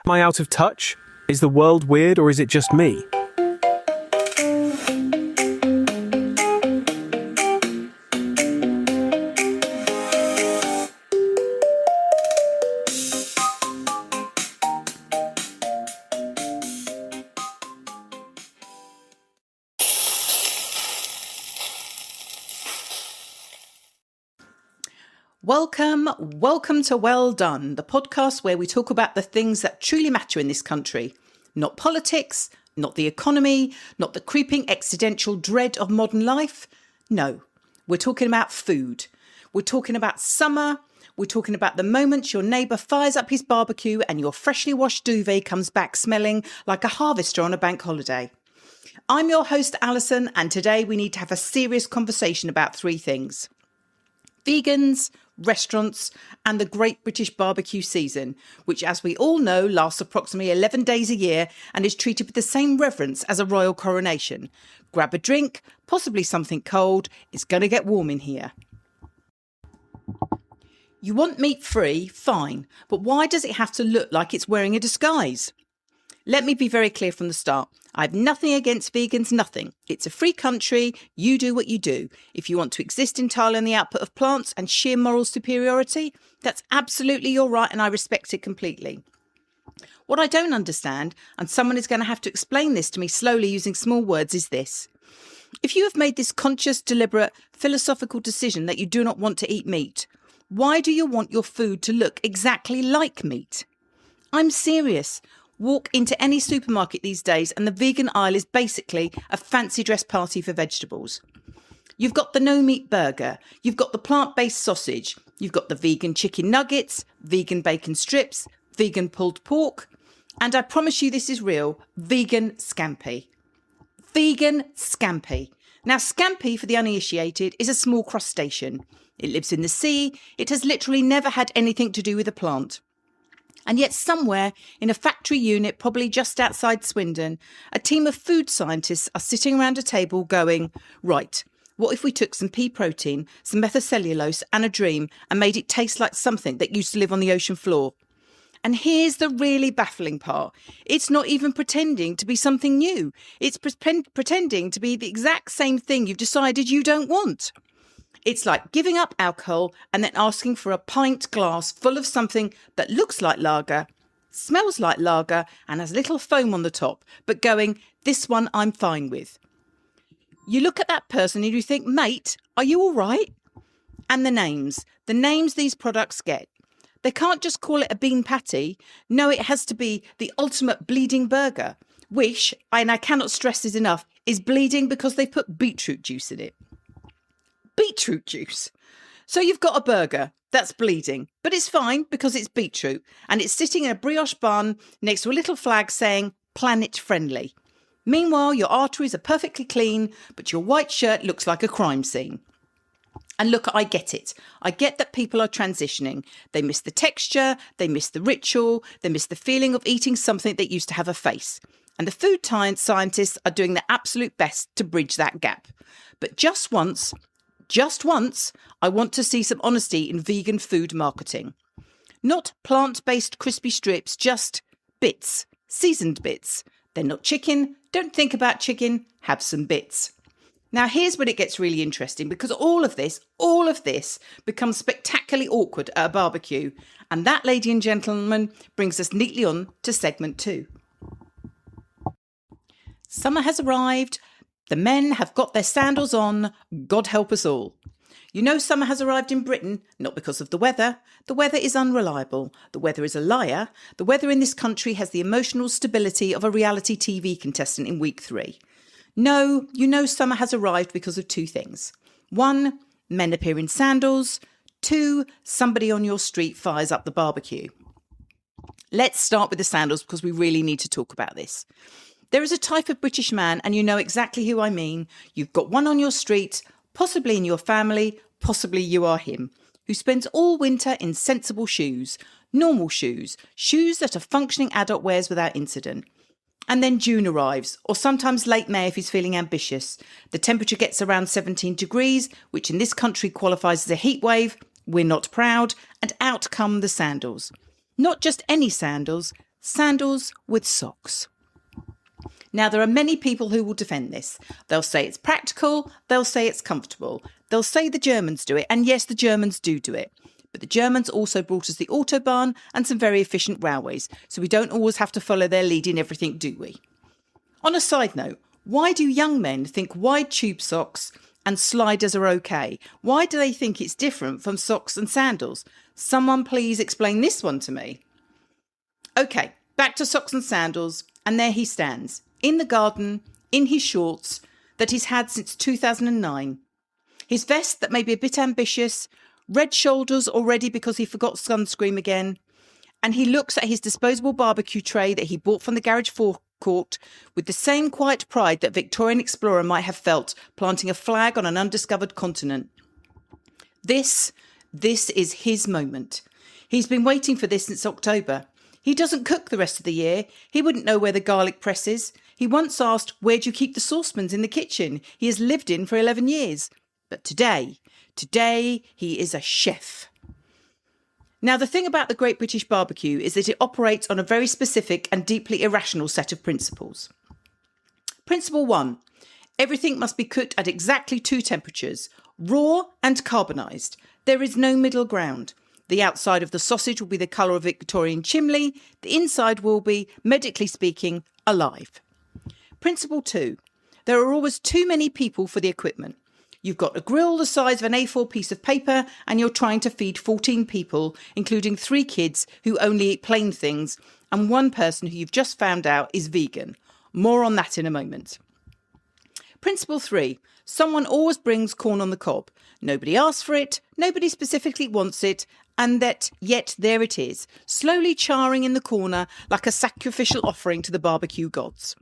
Am I out of touch? Is the world weird or is it just me? Welcome to Well Done, the podcast where we talk about the things that truly matter in this country. Not politics, not the economy, not the creeping existential dread of modern life. No, we're talking about food. We're talking about summer. We're talking about the moments your neighbour fires up his barbecue and your freshly washed duvet comes back smelling like a harvester on a bank holiday. I'm your host, Alison, and today we need to have a serious conversation about three things: vegans, restaurants, and the Great British Barbecue season, which, as we all know, lasts approximately 11 days a year and is treated with the same reverence as a royal coronation. Grab a drink, possibly something cold. It's going to get warm in here. You want meat free? Fine. But why does it have to look like it's wearing a disguise? Let me be very clear from the start. I have nothing against vegans, nothing. It's a free country. You do what you do. If you want to exist entirely on the output of plants and sheer moral superiority, that's absolutely your right and I respect it completely. What I don't understand, and someone is going to have to explain this to me slowly using small words, is this. If you have made this conscious, deliberate, philosophical decision that you do not want to eat meat, why do you want your food to look exactly like meat? I'm serious. Walk into any supermarket these days and the vegan aisle is basically a fancy dress party for vegetables. You've got the no meat burger, you've got the plant-based sausage, you've got the vegan chicken nuggets, vegan bacon strips, vegan pulled pork, and I promise you this is real, vegan scampi. Vegan scampi. Now scampi, for the uninitiated, is a small crustacean. It lives in the sea. It has literally never had anything to do with a plant. And yet somewhere in a factory unit, probably just outside Swindon, a team of food scientists are sitting around a table going, right, what if we took some pea protein, some methylcellulose and a dream and made it taste like something that used to live on the ocean floor? And here's the really baffling part. It's not even pretending to be something new. It's pretending to be the exact same thing you've decided you don't want. It's like giving up alcohol and then asking for a pint glass full of something that looks like lager, smells like lager, and has little foam on the top, but going, this one I'm fine with. You look at that person and you think, mate, are you all right? And the names these products get. They can't just call it a bean patty. No, it has to be the ultimate bleeding burger, which, and I cannot stress this enough, is bleeding because they put beetroot juice in it. Beetroot juice. So you've got a burger that's bleeding, but it's fine because it's beetroot and it's sitting in a brioche bun next to a little flag saying planet friendly. Meanwhile, your arteries are perfectly clean, but your white shirt looks like a crime scene. And look, I get it. I get that people are transitioning. They miss the texture, they miss the ritual, they miss the feeling of eating something that used to have a face. And the food scientists are doing their absolute best to bridge that gap. But just once, I want to see some honesty in vegan food marketing. Not plant-based crispy strips, just bits, seasoned bits. They're not chicken. Don't think about chicken. Have some bits. Now, here's when it gets really interesting because all of this becomes spectacularly awkward at a barbecue. And that, ladies and gentlemen, brings us neatly on to segment 2. Summer has arrived. The men have got their sandals on. God help us all. You know summer has arrived in Britain, not because of the weather. The weather is unreliable. The weather is a liar. The weather in this country has the emotional stability of a reality TV contestant in week 3. No, you know summer has arrived because of 2 things. 1, men appear in sandals. 2, somebody on your street fires up the barbecue. Let's start with the sandals because we really need to talk about this. There is a type of British man, and you know exactly who I mean. You've got one on your street, possibly in your family, possibly you are him, who spends all winter in sensible shoes, normal shoes, shoes that a functioning adult wears without incident. And then June arrives, or sometimes late May if he's feeling ambitious. The temperature gets around 17 degrees, which in this country qualifies as a heat wave. We're not proud, and out come the sandals. Not just any sandals, sandals with socks. Now, there are many people who will defend this. They'll say it's practical, they'll say it's comfortable, they'll say the Germans do it, and yes, the Germans do it. But the Germans also brought us the Autobahn and some very efficient railways, so we don't always have to follow their lead in everything, do we? On a side note, why do young men think wide tube socks and sliders are okay? Why do they think it's different from socks and sandals? Someone please explain this one to me. Okay, back to socks and sandals, and there he stands, in the garden, in his shorts that he's had since 2009. His vest that may be a bit ambitious, red shoulders already because he forgot sunscreen again, and he looks at his disposable barbecue tray that he bought from the garage forecourt with the same quiet pride that Victorian explorer might have felt planting a flag on an undiscovered continent. This is his moment. He's been waiting for this since October. He doesn't cook the rest of the year. He wouldn't know where the garlic press is. He once asked, where do you keep the saucepans in the kitchen he has lived in for 11 years? But today he is a chef. Now, the thing about the Great British Barbecue is that it operates on a very specific and deeply irrational set of principles. Principle 1. Everything must be cooked at exactly 2 temperatures, raw and carbonised. There is no middle ground. The outside of the sausage will be the colour of a Victorian chimney. The inside will be, medically speaking, alive. Principle 2. There are always too many people for the equipment. You've got a grill the size of an A4 piece of paper and you're trying to feed 14 people, including 3 kids who only eat plain things and 1 person who you've just found out is vegan. More on that in a moment. Principle 3. Someone always brings corn on the cob. Nobody asks for it, nobody specifically wants it, and yet there it is, slowly charring in the corner like a sacrificial offering to the barbecue gods.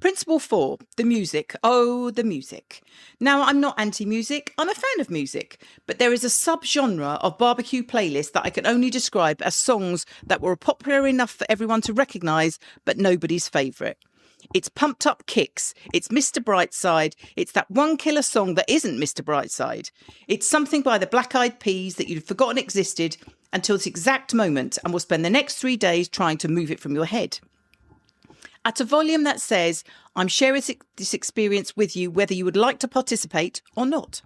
Principle 4, the music. Oh, the music. Now, I'm not anti-music, I'm a fan of music, but there is a sub-genre of barbecue playlist that I can only describe as songs that were popular enough for everyone to recognise, but nobody's favourite. It's pumped up kicks, it's Mr. Brightside, it's that one killer song that isn't Mr. Brightside. It's something by the Black Eyed Peas that you'd forgotten existed until this exact moment and will spend the next 3 days trying to move it from your head. At a volume that says, I'm sharing this experience with you whether you would like to participate or not.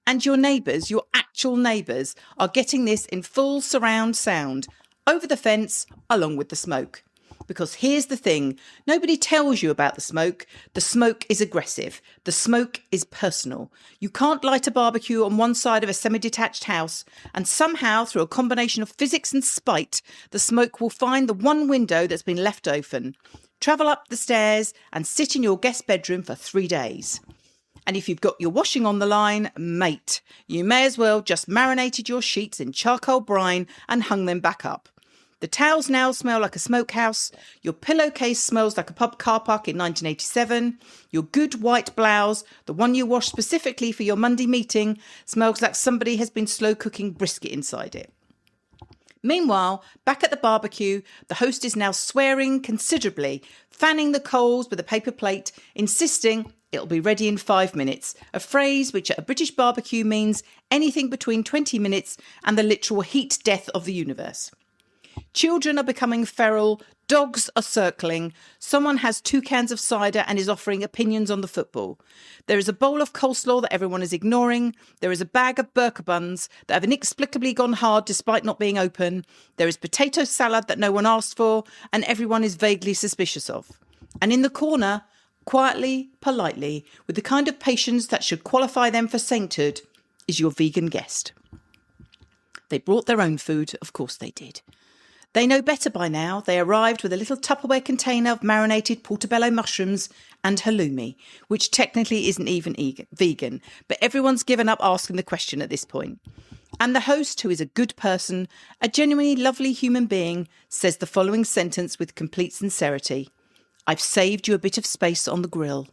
And your neighbours, your actual neighbours, are getting this in full surround sound, over the fence, along with the smoke. Because here's the thing, nobody tells you about the smoke. The smoke is aggressive. The smoke is personal. You can't light a barbecue on one side of a semi-detached house and somehow, through a combination of physics and spite, the smoke will find the one window that's been left open, travel up the stairs and sit in your guest bedroom for 3 days. And if you've got your washing on the line, mate, you may as well just marinated your sheets in charcoal brine and hung them back up. The towels now smell like a smokehouse. Your pillowcase smells like a pub car park in 1987. Your good white blouse, the one you washed specifically for your Monday meeting, smells like somebody has been slow cooking brisket inside it. Meanwhile, back at the barbecue, the host is now swearing considerably, fanning the coals with a paper plate, insisting it'll be ready in 5 minutes, a phrase which at a British barbecue means anything between 20 minutes and the literal heat death of the universe. Children are becoming feral, dogs are circling, someone has 2 cans of cider and is offering opinions on the football. There is a bowl of coleslaw that everyone is ignoring, there is a bag of burger buns that have inexplicably gone hard despite not being open, there is potato salad that no one asked for and everyone is vaguely suspicious of. And in the corner, quietly, politely, with the kind of patience that should qualify them for sainthood, is your vegan guest. They brought their own food, of course they did. They know better by now. They arrived with a little Tupperware container of marinated portobello mushrooms and halloumi, which technically isn't even vegan, but everyone's given up asking the question at this point. And the host, who is a good person, a genuinely lovely human being, says the following sentence with complete sincerity. I've saved you a bit of space on the grill.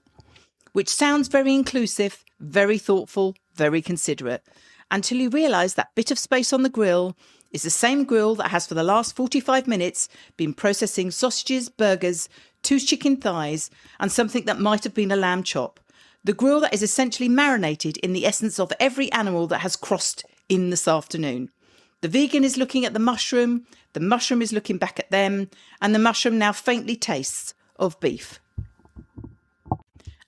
Which sounds very inclusive, very thoughtful, very considerate, until you realise that bit of space on the grill is the same grill that has for the last 45 minutes been processing sausages, burgers, 2 chicken thighs and something that might have been a lamb chop. The grill that is essentially marinated in the essence of every animal that has crossed in this afternoon. The vegan is looking at the mushroom is looking back at them, and the mushroom now faintly tastes of beef.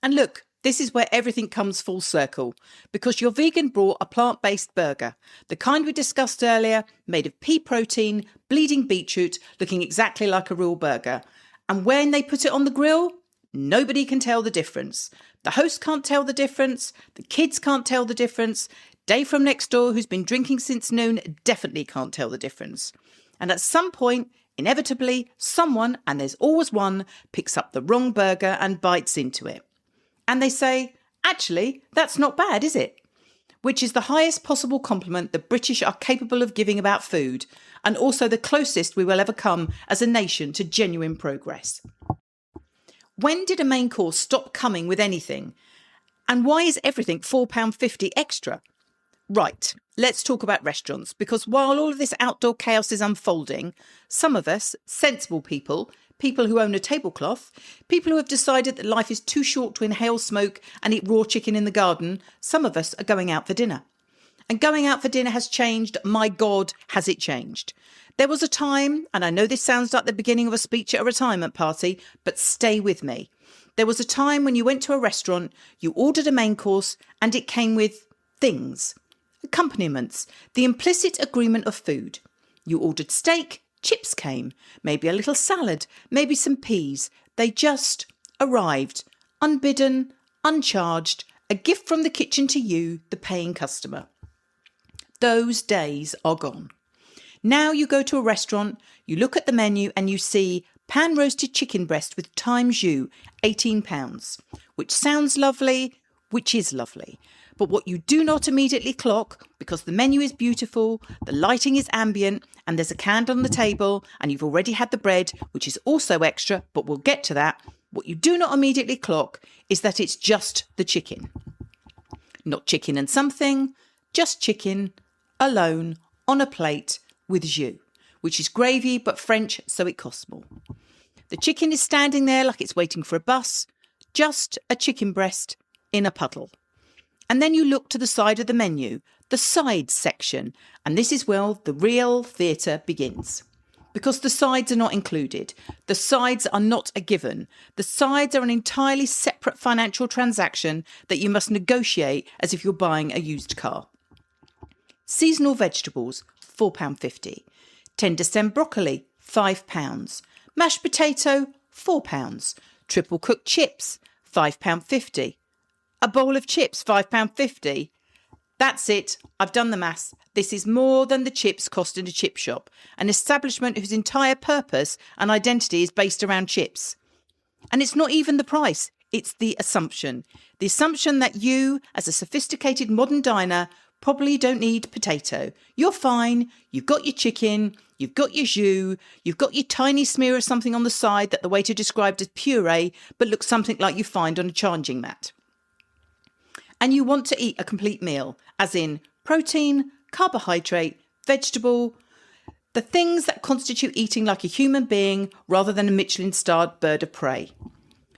And look, this is where everything comes full circle, because your vegan brought a plant-based burger, the kind we discussed earlier, made of pea protein, bleeding beetroot, looking exactly like a real burger. And when they put it on the grill, nobody can tell the difference. The host can't tell the difference, the kids can't tell the difference, Dave from next door, who's been drinking since noon, definitely can't tell the difference. And at some point, inevitably, someone, and there's always one, picks up the wrong burger and bites into it. And they say, actually, that's not bad, is it? Which is the highest possible compliment the British are capable of giving about food, and also the closest we will ever come as a nation to genuine progress. When did a main course stop coming with anything? And why is everything £4.50 extra? Right, let's talk about restaurants, because while all of this outdoor chaos is unfolding, some of us, sensible people who own a tablecloth, people who have decided that life is too short to inhale smoke and eat raw chicken in the garden, some of us are going out for dinner. And going out for dinner has changed. My God, has it changed. There was a time, and I know this sounds like the beginning of a speech at a retirement party, but stay with me. There was a time when you went to a restaurant, you ordered a main course, and it came with things. Accompaniments, the implicit agreement of food. You ordered steak, chips came, maybe a little salad, maybe some peas. They just arrived, unbidden, uncharged, a gift from the kitchen to you, the paying customer. Those days are gone. Now you go to a restaurant, you look at the menu and you see pan-roasted chicken breast with thyme jus, £18, which sounds lovely, which is lovely. But what you do not immediately clock, because the menu is beautiful, the lighting is ambient, and there's a candle on the table, and you've already had the bread, which is also extra, but we'll get to that. What you do not immediately clock is that it's just the chicken. Not chicken and something, just chicken, alone, on a plate, with jus, which is gravy but French, so it costs more. The chicken is standing there like it's waiting for a bus, just a chicken breast in a puddle. And then you look to the side of the menu, the sides section, and this is where the real theatre begins. Because the sides are not included. The sides are not a given. The sides are an entirely separate financial transaction that you must negotiate as if you're buying a used car. Seasonal vegetables, £4.50. Tender stem broccoli, £5. Mashed potato, £4. Triple cooked chips, £5.50. A bowl of chips, £5.50. That's it. I've done the maths. This is more than the chips cost in a chip shop, an establishment whose entire purpose and identity is based around chips. And it's not even the price. It's the assumption. The assumption that you, as a sophisticated modern diner, probably don't need potato. You're fine. You've got your chicken. You've got your jus. You've got your tiny smear of something on the side that the waiter described as puree, but looks something like you find on a charging mat. And you want to eat a complete meal, as in protein, carbohydrate, vegetable, the things that constitute eating like a human being rather than a Michelin-starred bird of prey.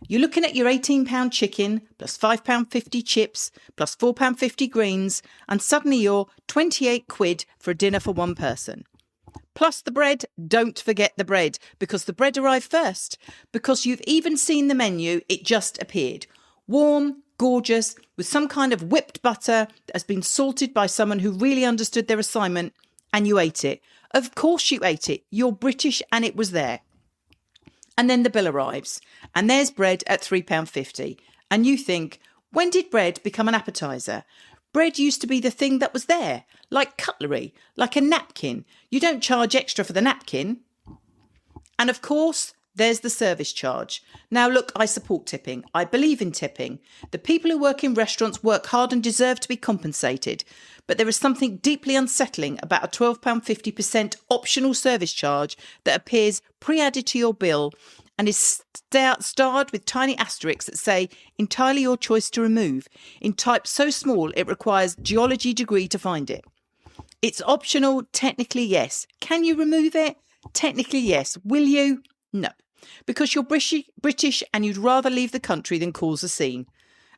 You're looking at your £18 chicken, plus £5.50 chips, plus £4.50 greens, and suddenly you're £28 for a dinner for one person. Plus the bread, don't forget the bread, because the bread arrived first, because you've even seen the menu, it just appeared. Warm, gorgeous, with some kind of whipped butter that has been salted by someone who really understood their assignment, and you ate it. Of course you ate it. You're British and it was there. And then the bill arrives, and there's bread at £3.50. And you think, when did bread become an appetiser? Bread used to be the thing that was there, like cutlery, like a napkin. You don't charge extra for the napkin. And of course, there's the service charge. Now look, I support tipping. I believe in tipping. The people who work in restaurants work hard and deserve to be compensated. But there is something deeply unsettling about a £12.50% optional service charge that appears pre-added to your bill and is starred with tiny asterisks that say, entirely your choice to remove, in type so small it requires geology degree to find it. It's optional, technically yes. Can you remove it? Technically yes. Will you? No. Because you're British and you'd rather leave the country than cause a scene.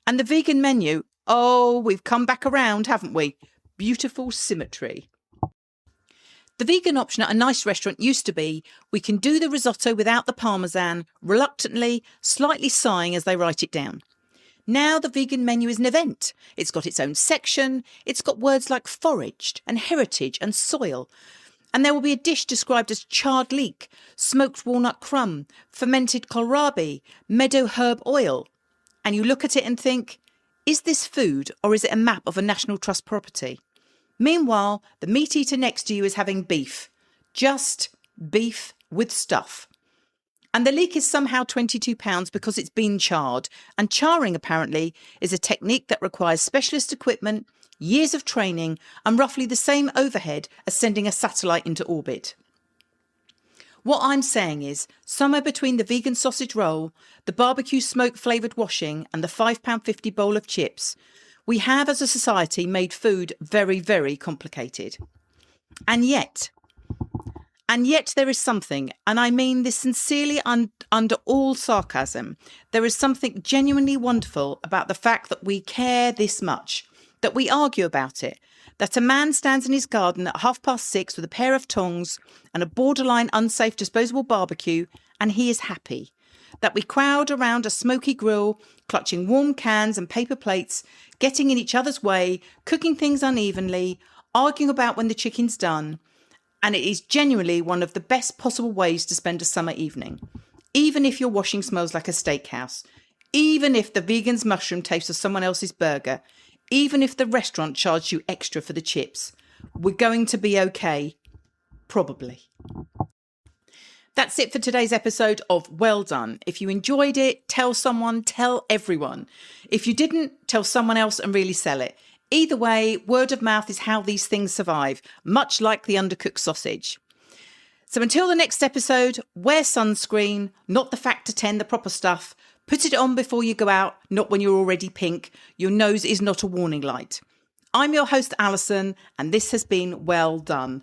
And the vegan menu, oh, we've come back around, haven't we? Beautiful symmetry. The vegan option at a nice restaurant used to be, we can do the risotto without the parmesan, reluctantly, slightly sighing as they write it down. Now the vegan menu is an event. It's got its own section. It's got words like foraged and heritage and soil. And there will be a dish described as charred leek, smoked walnut crumb, fermented kohlrabi, meadow herb oil. And you look at it and think, is this food or is it a map of a National Trust property? Meanwhile, the meat eater next to you is having beef. Just beef with stuff. And the leek is somehow £22 because it's been charred. And charring, apparently, is a technique that requires specialist equipment, years of training, and roughly the same overhead as sending a satellite into orbit. What I'm saying is, somewhere between the vegan sausage roll, the barbecue smoke-flavoured washing, and the £5.50 bowl of chips, we have as a society made food very, very complicated. And yet there is something, and I mean this sincerely under all sarcasm, there is something genuinely wonderful about the fact that we care this much, that we argue about it, that a man stands in his garden at 6:30 with a pair of tongs and a borderline unsafe disposable barbecue, and he is happy. That we crowd around a smoky grill, clutching warm cans and paper plates, getting in each other's way, cooking things unevenly, arguing about when the chicken's done. And it is genuinely one of the best possible ways to spend a summer evening. Even if your washing smells like a steakhouse. Even if the vegan's mushroom tastes of someone else's burger. Even if the restaurant charged you extra for the chips. We're going to be okay. Probably. That's it for today's episode of Well Done. If you enjoyed it, tell someone, tell everyone. If you didn't, tell someone else and really sell it. Either way, word of mouth is how these things survive, much like the undercooked sausage. So until the next episode, wear sunscreen, not the Factor 10, the proper stuff. Put it on before you go out, not when you're already pink. Your nose is not a warning light. I'm your host, Alison, and this has been Well Done.